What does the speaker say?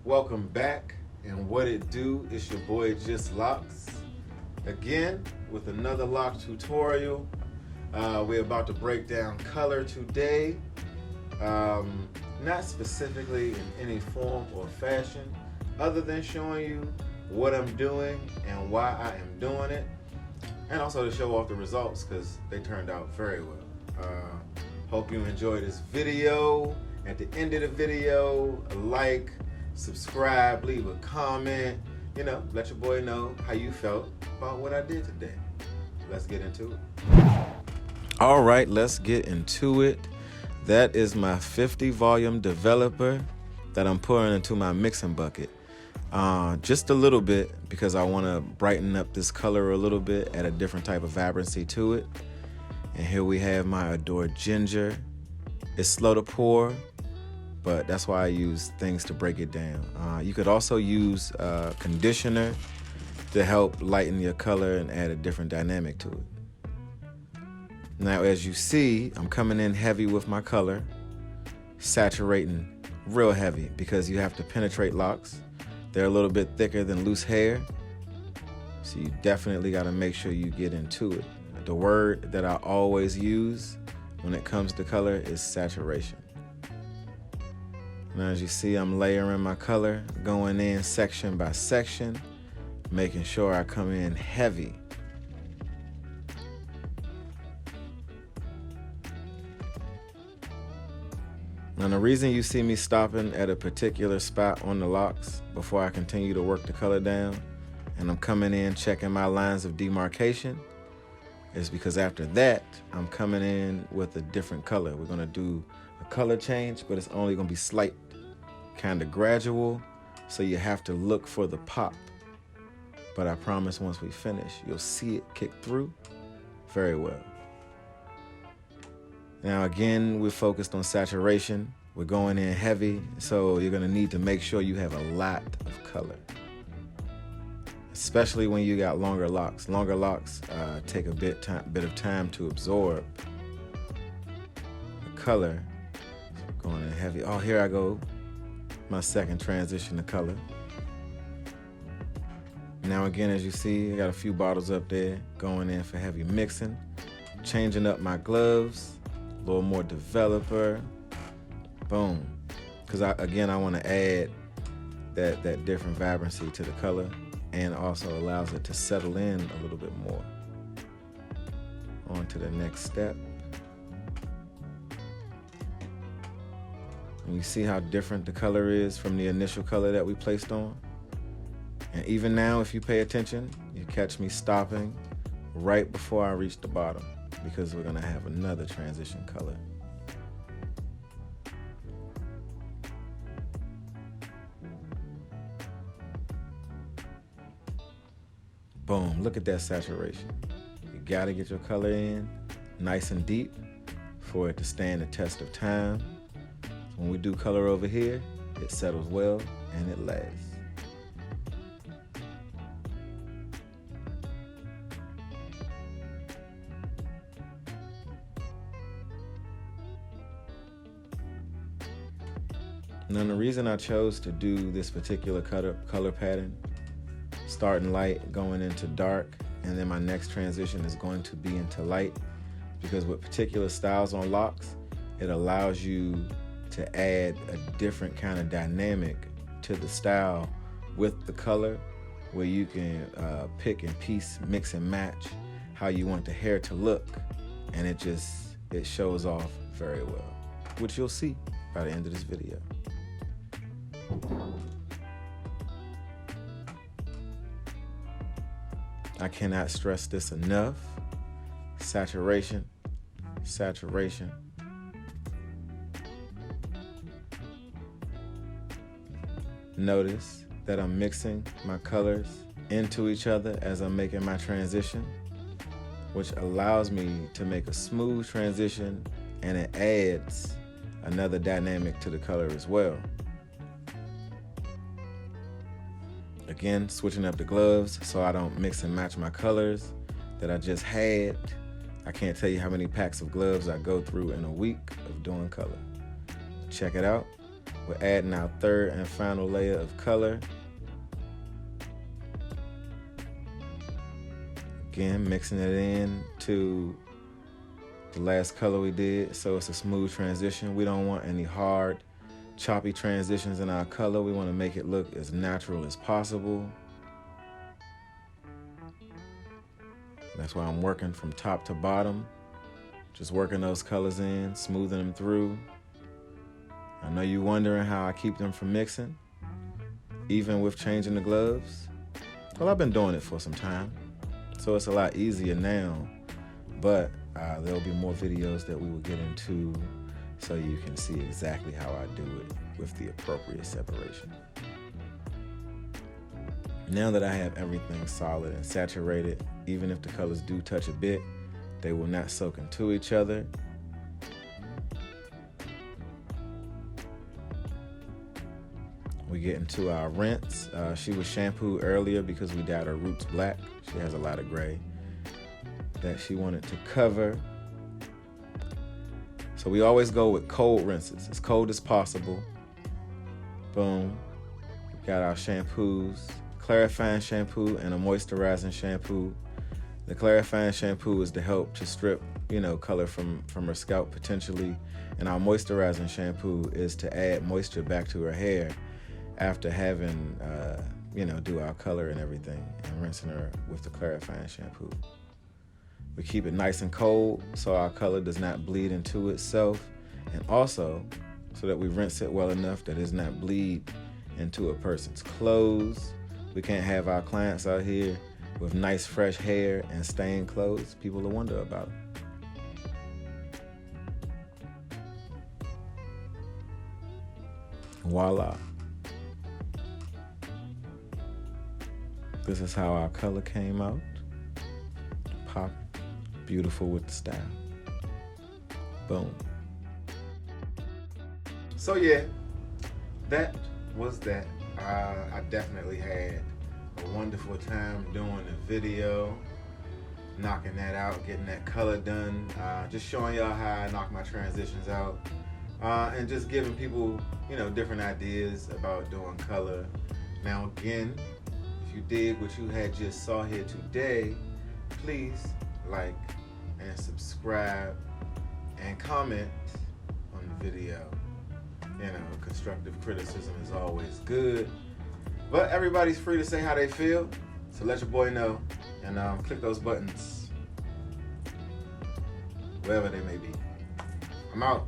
Welcome back, and what it do? It's your boy Just Locks again with another lock tutorial. We're about to break down color today, not specifically in any form or fashion, other than showing you what I'm doing and why I am doing it, and also to show off the results because they turned out very well. Hope you enjoy this video. At the end of the video, like, subscribe, leave a comment, let your boy know how you felt about what I did today. Let's get into it. All right, let's get into it. That is my 50 volume developer that I'm pouring into my mixing bucket. Just a little bit because I want to brighten up this color a little bit, add a different type of vibrancy to it. And here we have my Adored Ginger. It's slow to pour, but that's why I use things to break it down. You could also use conditioner to help lighten your color and add a different dynamic to it. Now, as you see, I'm coming in heavy with my color, saturating real heavy because you have to penetrate locks. They're a little bit thicker than loose hair, so you definitely got to make sure you get into it. The word that I always use when it comes to color is saturation. Now, as you see, I'm layering my color, going in section by section, making sure I come in heavy. Now, the reason you see me stopping at a particular spot on the locks before I continue to work the color down, and I'm coming in checking my lines of demarcation, is because after that, I'm coming in with a different color. We're gonna do a color change, but it's only gonna be slight, kind of gradual, so you have to look for the pop. But I promise once we finish, you'll see it kick through very well. Now again, we're focused on saturation. We're going in heavy, so you're gonna need to make sure you have a lot of color, especially when you got longer locks. Longer locks take a bit of time to absorb the color. So going in heavy. Oh, here I go. My second transition to color. Now again, as you see, I got a few bottles up there going in for heavy mixing. Changing up my gloves, a little more developer. Boom. Because I want to add that different vibrancy to the color, and also allows it to settle in a little bit more. On to the next step. And you see how different the color is from the initial color that we placed on. And even now, if you pay attention, you catch me stopping right before I reach the bottom because we're gonna have another transition color. Boom, look at that saturation. You gotta get your color in nice and deep for it to stand the test of time. When we do color over here, it settles well and it lasts. Now, the reason I chose to do this particular color pattern, starting light, going into dark, and then my next transition is going to be into light, because with particular styles on locks, it allows you to add a different kind of dynamic to the style with the color, where you can pick and piece, mix and match how you want the hair to look, and it shows off very well, which you'll see by the end of this video. I cannot stress this enough. Saturation, saturation. Notice that I'm mixing my colors into each other as I'm making my transition, which allows me to make a smooth transition, and it adds another dynamic to the color as well. Again, switching up the gloves so I don't mix and match my colors that I just had. I can't tell you how many packs of gloves I go through in a week of doing color. Check it out. We're adding our third and final layer of color. Again, mixing it in to the last color we did, so it's a smooth transition. We don't want any hard, choppy transitions in our color. We want to make it look as natural as possible. That's why I'm working from top to bottom, just working those colors in, smoothing them through. I know you're wondering how I keep them from mixing, even with changing the gloves. Well, I've been doing it for some time, so it's a lot easier now, but there'll be more videos that we will get into so you can see exactly how I do it with the appropriate separation. Now that I have everything solid and saturated, even if the colors do touch a bit, they will not soak into each other. We get into our rinse. She was shampooed earlier because we dyed her roots black. She has a lot of gray that she wanted to cover. So we always go with cold rinses, as cold as possible. Boom. We got our shampoos, clarifying shampoo and a moisturizing shampoo. The clarifying shampoo is to help to strip, color from her scalp potentially. And our moisturizing shampoo is to add moisture back to her hair after having, do our color and everything and rinsing her with the clarifying shampoo. We keep it nice and cold so our color does not bleed into itself, and also so that we rinse it well enough that it does not bleed into a person's clothes. We can't have our clients out here with nice fresh hair and stained clothes. People will wonder about it. Voila. This is how our color came out. Pop. Beautiful with the style. Boom. So yeah, that was that. I definitely had a wonderful time doing the video, knocking that out, getting that color done, just showing y'all how I knock my transitions out, and just giving people, different ideas about doing color. Now again, if you dig what you had just saw here today, please like and subscribe and comment on the video. Constructive criticism is always good, but everybody's free to say how they feel, so let your boy know and click those buttons wherever they may be. I'm out.